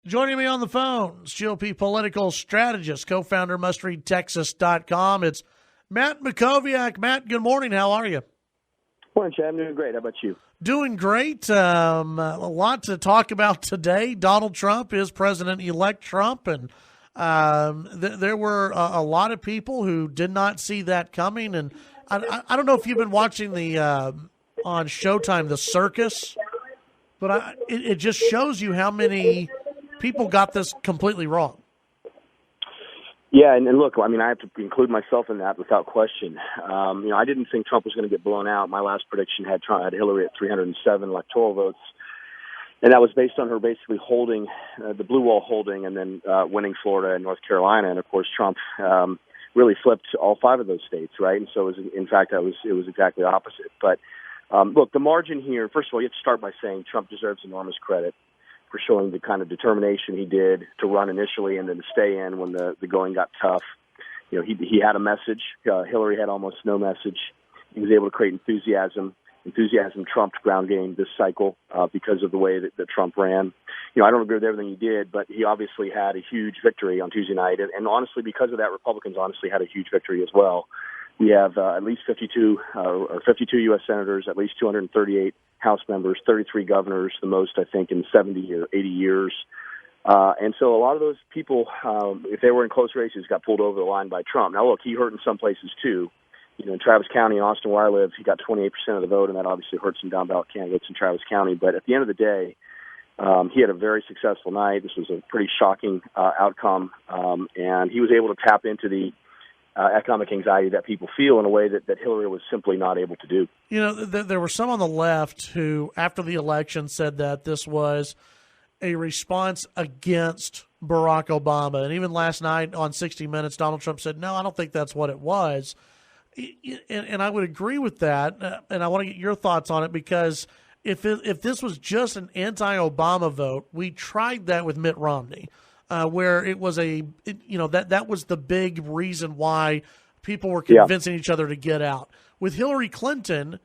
Joining me on the phones, GOP political strategist, co-founder, mustreadtexas.com. It's Matt Mackowiak. Matt, good morning. How are you? Morning, Chad. I'm doing great. How about you? Doing great. A lot to talk about today. Donald Trump is President-elect Trump, and there were a lot of people who did not see that coming. And I don't know if you've been watching the on Showtime, The Circus, but it just shows you how many people got this completely wrong. Yeah, and look, I mean, I have to include myself in that without question. I didn't think Trump was going to get blown out. My last prediction had Hillary at 307 electoral votes, and that was based on her basically holding the blue wall holding and then winning Florida and North Carolina. And, of course, Trump really flipped all five of those states, right? And so, it was exactly opposite. But, look, the margin here, first of all, you have to start by saying Trump deserves enormous credit for showing the kind of determination he did to run initially and then to stay in when the going got tough. You know, he had a message. Hillary had almost no message. He was able to create enthusiasm. Enthusiasm trumped ground game this cycle because of the way that Trump ran. You know, I don't agree with everything he did, but he obviously had a huge victory on Tuesday night. And honestly, because of that, Republicans honestly had a huge victory as well. We have at least 52 U.S. senators, at least 238 House members, 33 governors, the most, I think, in 70 or 80 years. And so a lot of those people, if they were in close races, got pulled over the line by Trump. Now, look, he hurt in some places, too. You know, in Travis County, in Austin, where I live, he got 28% of the vote, and that obviously hurt some down-ballot candidates in Travis County. But at the end of the day, he had a very successful night. This was a pretty shocking outcome, and he was able to tap into the economic anxiety that people feel in a way that Hillary was simply not able to do. You know, there were some on the left who, after the election, said that this was a response against Barack Obama. And even last night on 60 Minutes, Donald Trump said, no, I don't think that's what it was. And I would agree with that. And I want to get your thoughts on it, because if this was just an anti-Obama vote, we tried that with Mitt Romney. Where it was that was the big reason why people were convincing each other to get out. With Hillary Clinton,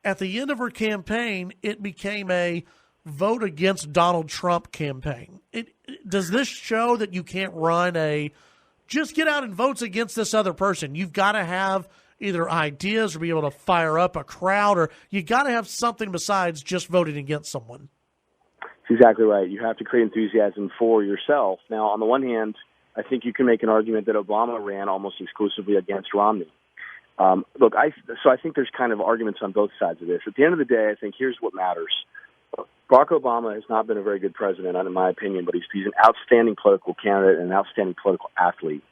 at the end of her campaign, it became a vote against Donald Trump campaign. Does this show that you can't run just get out and votes against this other person? You've got to have either ideas or be able to fire up a crowd, or you got to have something besides just voting against someone. That's exactly right. You have to create enthusiasm for yourself. Now, on the one hand, I think you can make an argument that Obama ran almost exclusively against Romney. Look, I think there's kind of arguments on both sides of this. At the end of the day, I think here's what matters. Barack Obama has not been a very good president, in my opinion, but he's an outstanding political candidate and an outstanding political athlete.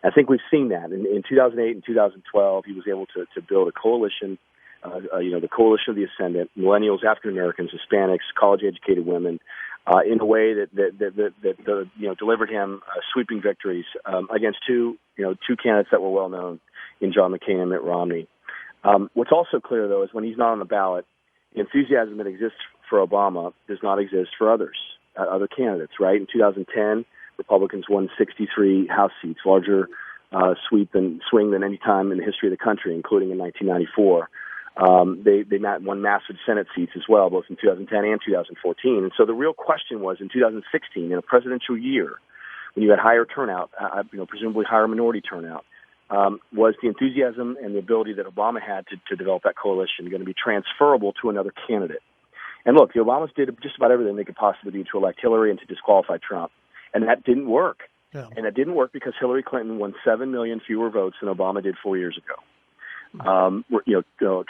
I think we've seen that. In 2008 and 2012, he was able to build a coalition, the coalition of the ascendant, millennials, African Americans, Hispanics, college-educated women, in a way that delivered him sweeping victories against two candidates that were well known in John McCain and Mitt Romney. What's also clear, though, is when he's not on the ballot, the enthusiasm that exists for Obama does not exist for other candidates. Right? In 2010, Republicans won 63 House seats, larger sweep and swing than any time in the history of the country, including in 1994. They won massive Senate seats as well, both in 2010 and 2014. And so the real question was, in 2016, in a presidential year, when you had higher turnout, presumably higher minority turnout, was the enthusiasm and the ability that Obama had to develop that coalition going to be transferable to another candidate? And look, the Obamas did just about everything they could possibly do to elect Hillary and to disqualify Trump. And that didn't work. Yeah. And that didn't work because Hillary Clinton won 7 million fewer votes than Obama did 4 years ago.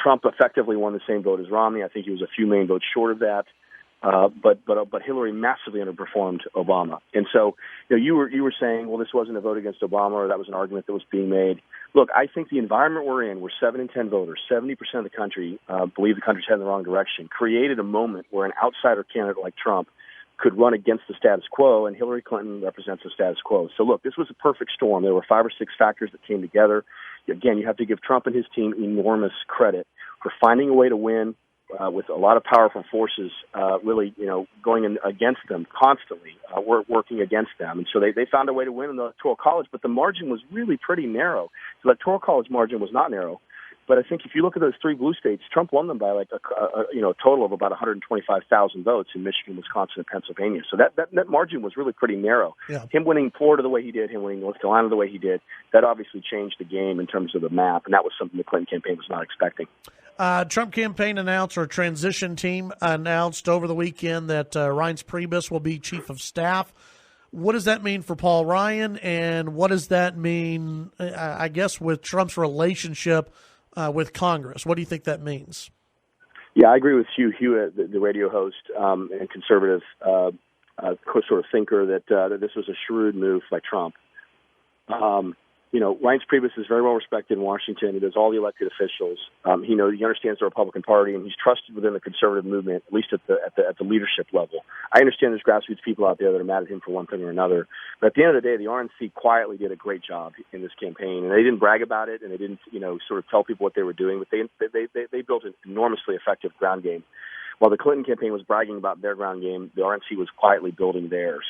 Trump effectively won the same vote as Romney. I think he was a few million votes short of that. But Hillary massively underperformed Obama. And so, you were saying, well, this wasn't a vote against Obama, or that was an argument that was being made. Look, I think the environment we're in, where 7 in 10 voters, 70% of the country believe the country's heading in the wrong direction, created a moment where an outsider candidate like Trump could run against the status quo, and Hillary Clinton represents the status quo. So, look, this was a perfect storm. There were 5 or 6 factors that came together. Again, you have to give Trump and his team enormous credit for finding a way to win with a lot of powerful forces really, going in against them constantly, working against them. And so they found a way to win in the Electoral College, but the margin was really pretty narrow. The Electoral College margin was not narrow. But I think if you look at those three blue states, Trump won them by like a total of about 125,000 votes in Michigan, Wisconsin, and Pennsylvania. So that margin was really pretty narrow. Yeah. Him winning Florida the way he did, him winning North Carolina the way he did, that obviously changed the game in terms of the map, and that was something the Clinton campaign was not expecting. Trump campaign announced, or transition team announced over the weekend that Reince Priebus will be chief of staff. What does that mean for Paul Ryan, and what does that mean, I guess, with Trump's relationship with Congress? What do you think that means? Yeah, I agree with Hugh Hewitt, the radio host and conservative sort of thinker, that this was a shrewd move by Trump. Reince Priebus is very well respected in Washington. He does all the elected officials. He understands the Republican Party, and he's trusted within the conservative movement, at least at the leadership level. I understand there's grassroots people out there that are mad at him for one thing or another, but at the end of the day, the RNC quietly did a great job in this campaign, and they didn't brag about it, and they didn't sort of tell people what they were doing, but they built an enormously effective ground game. While the Clinton campaign was bragging about their ground game, the RNC was quietly building theirs.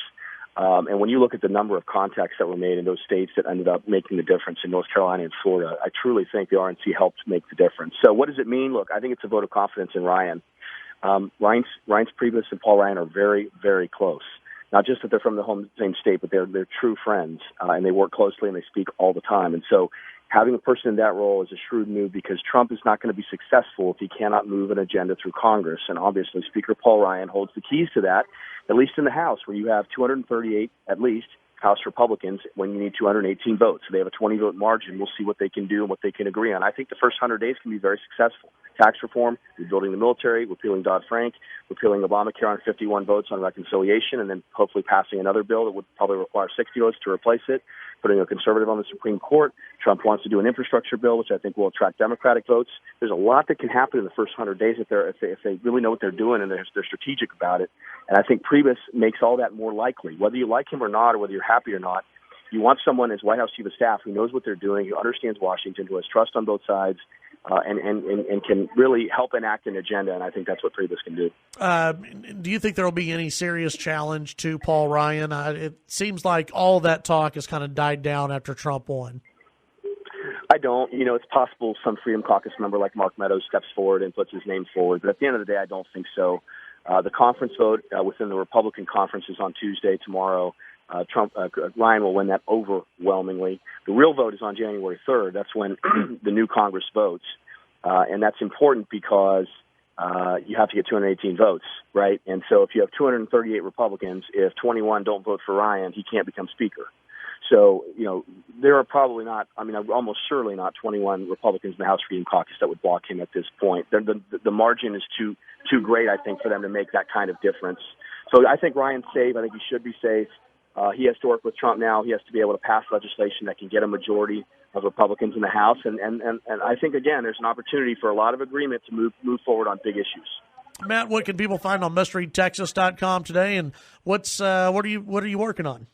And when you look at the number of contacts that were made in those states that ended up making the difference in North Carolina and Florida, I truly think the RNC helped make the difference. So what does it mean? Look, I think it's a vote of confidence in Ryan. Reince Priebus and Paul Ryan are very, very close. Not just that they're from the same state, but they're true friends, and they work closely and they speak all the time. And so having a person in that role is a shrewd move, because Trump is not going to be successful if he cannot move an agenda through Congress. And obviously Speaker Paul Ryan holds the keys to that, at least in the House, where you have 238, at least, House Republicans when you need 218 votes. So they have a 20-vote margin. We'll see what they can do and what they can agree on. I think the first 100 days can be very successful. Tax reform, rebuilding the military, repealing Dodd-Frank, repealing Obamacare on 51 votes on reconciliation, and then hopefully passing another bill that would probably require 60 votes to replace it, putting a conservative on the Supreme Court. Trump wants to do an infrastructure bill, which I think will attract Democratic votes. There's a lot that can happen in the first 100 days if they really know what they're doing and they're strategic about it. And I think Priebus makes all that more likely. Whether you like him or not, or whether you're happy or not, you want someone as White House Chief of Staff who knows what they're doing, who understands Washington, who has trust on both sides, and can really help enact an agenda, and I think that's what Priebus can do. Do you think there will be any serious challenge to Paul Ryan? It seems like all that talk has kind of died down after Trump won. I don't. It's possible some Freedom Caucus member like Mark Meadows steps forward and puts his name forward, but at the end of the day, I don't think so. The conference vote within the Republican conference is on Tuesday, tomorrow. Ryan will win that overwhelmingly. The real vote is on January 3rd. That's when the new Congress votes. And that's important because you have to get 218 votes, right? And so if you have 238 Republicans, if 21 don't vote for Ryan, he can't become Speaker. So, there are probably not, almost surely not 21 Republicans in the House Freedom Caucus that would block him at this point. The margin is too great, I think, for them to make that kind of difference. So I think Ryan's safe. I think he should be safe. He has to work with Trump now. He has to be able to pass legislation that can get a majority of Republicans in the House. And I think, again, there's an opportunity for a lot of agreement to move forward on big issues. Matt, what can people find on mustreadtexas.com today, and what are you working on?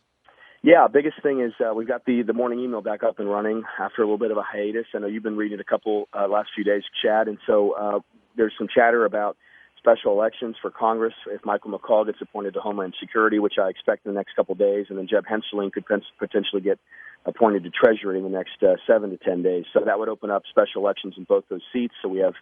Yeah, biggest thing is we've got the morning email back up and running after a little bit of a hiatus. I know you've been reading a couple last few days, Chad, and so there's some chatter about special elections for Congress if Michael McCall gets appointed to Homeland Security, which I expect in the next couple of days, and then Jeb Hensarling could potentially get appointed to Treasury in the next 7 to 10 days. So that would open up special elections in both those seats. So we have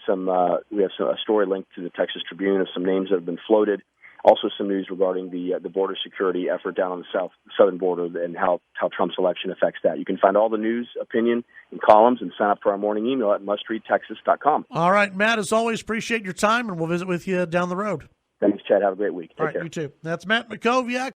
a story linked to the Texas Tribune of some names that have been floated. Also, some news regarding the border security effort down on the southern border and how Trump's election affects that. You can find all the news, opinion, and columns and sign up for our morning email at mustreadtexas.com. All right, Matt, as always, appreciate your time, and we'll visit with you down the road. Thanks, Chad. Have a great week. Take care. You too. That's Matt Mackowiak.